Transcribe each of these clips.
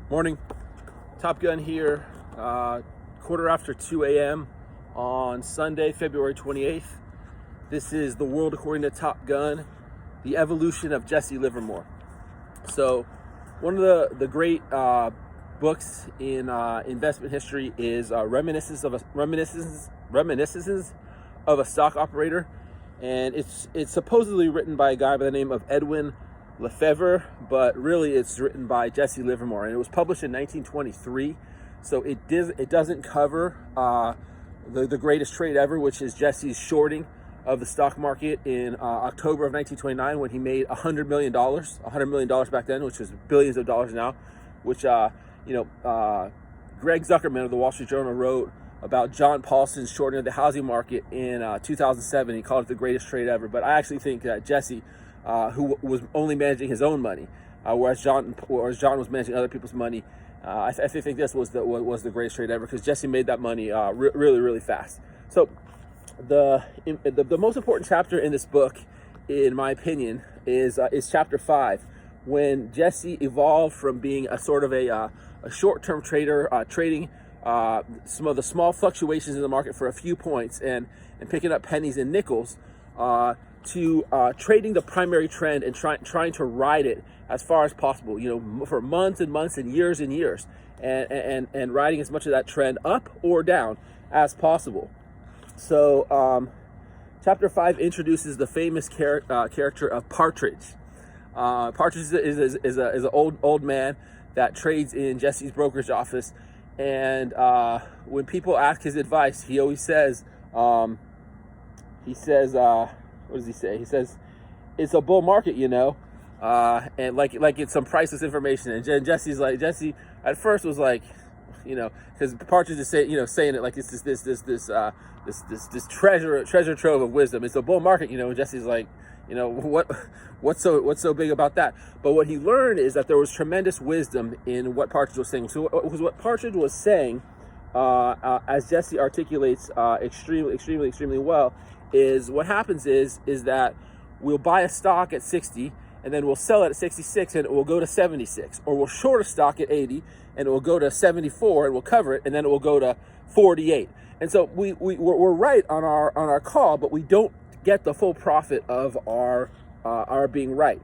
Morning, Top Gun here, quarter after 2 a.m. on Sunday, February 28th. This is The World According to Top Gun, the evolution of Jesse Livermore. So one of the great books in investment history is Reminiscences of a Stock Operator. And it's supposedly written by a guy by the name of Edwin Lefevre, but really it's written by Jesse Livermore, and it was published in 1923. So it doesn't cover the greatest trade ever, which is Jesse's shorting of the stock market in October of 1929, when he made $100 million back then, which is billions of dollars now. Which Greg Zuckerman of the Wall Street Journal wrote about John Paulson's shorting of the housing market in 2007. He called it the greatest trade ever. But I actually think that Jesse, who was only managing his own money, whereas John was managing other people's money, I think this was the greatest trade ever, because Jesse made that money really, really fast. So the most important chapter in this book, in my opinion, is chapter 5, when Jesse evolved from being a sort of a short-term trader, trading some of the small fluctuations in the market for a few points and picking up pennies and nickels, to trading the primary trend and trying to ride it as far as possible, for months and months and years, and riding as much of that trend up or down as possible. So chapter 5 introduces the famous character of Partridge. Partridge is an old man that trades in Jesse's brokerage office, and when people ask his advice, he always says, what does he say? He says, "It's a bull market, and like it's some priceless information." And Jesse at first was like, because Partridge is saying it like it's this treasure trove of wisdom. It's a bull market, and Jesse's like, what's so big about that? But what he learned is that there was tremendous wisdom in what Partridge was saying. So what Partridge was saying, as Jesse articulates extremely well, is what happens is that we'll buy a stock at 60, and then we'll sell it at 66, and it will go to 76, or we'll short a stock at 80, and it will go to 74, and we'll cover it, and then it will go to 48. And so we're right on our call, but we don't get the full profit of our being right.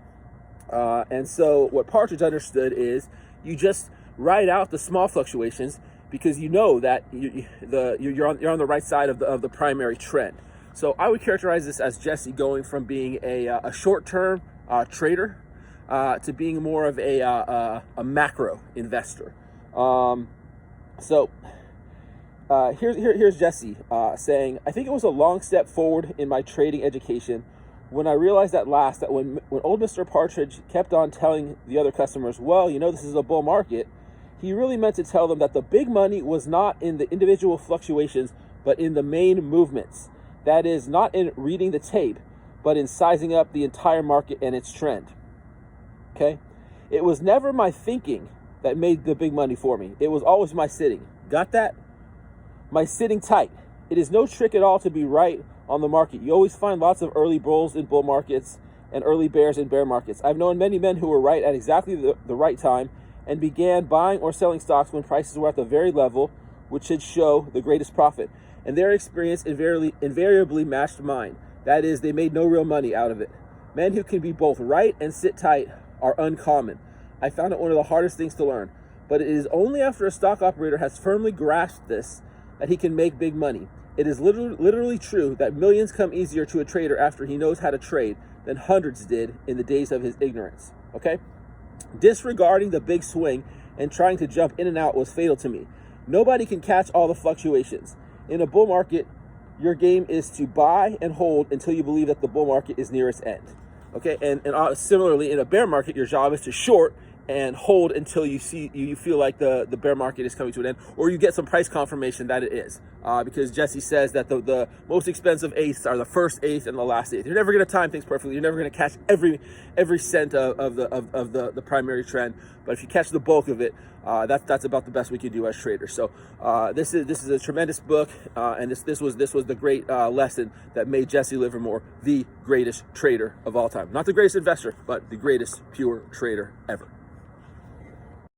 And so what Partridge understood is you just ride out the small fluctuations, because you know that you're on the right side of the primary trend. So I would characterize this as Jesse going from being a short-term trader to being more of a macro investor. Here's Jesse saying, "I think it was a long step forward in my trading education when I realized at last that when old Mr. Partridge kept on telling the other customers, well, this is a bull market, he really meant to tell them that the big money was not in the individual fluctuations, but in the main movements. That is, not in reading the tape, but in sizing up the entire market and its trend." Okay? "It was never my thinking that made the big money for me. It was always my sitting." Got that? My sitting tight. It is no trick at all to be right on the market. You always find lots of early bulls in bull markets and early bears in bear markets. I've known many men who were right at exactly the right time and began buying or selling stocks when prices were at the very level which should show the greatest profit. And their experience invariably matched mine. That is, they made no real money out of it. Men who can be both right and sit tight are uncommon. I found it one of the hardest things to learn. But it is only after a stock operator has firmly grasped this that he can make big money. It is literally true that millions come easier to a trader after he knows how to trade than hundreds did in the days of his ignorance. Okay? Disregarding the big swing and trying to jump in and out was fatal to me. Nobody can catch all the fluctuations. In a bull market, your game is to buy and hold until you believe that the bull market is near its end. Okay? And similarly, in a bear market, your job is to short and hold until you feel like the bear market is coming to an end, or you get some price confirmation that it is. Because Jesse says that the most expensive eighths are the first eighth and the last eighth. You're never going to time things perfectly. You're never going to catch every cent of the primary trend. But if you catch the bulk of it, that's about the best we can do as traders. So this is a tremendous book, and this was the great lesson that made Jesse Livermore the greatest trader of all time. Not the greatest investor, but the greatest pure trader ever.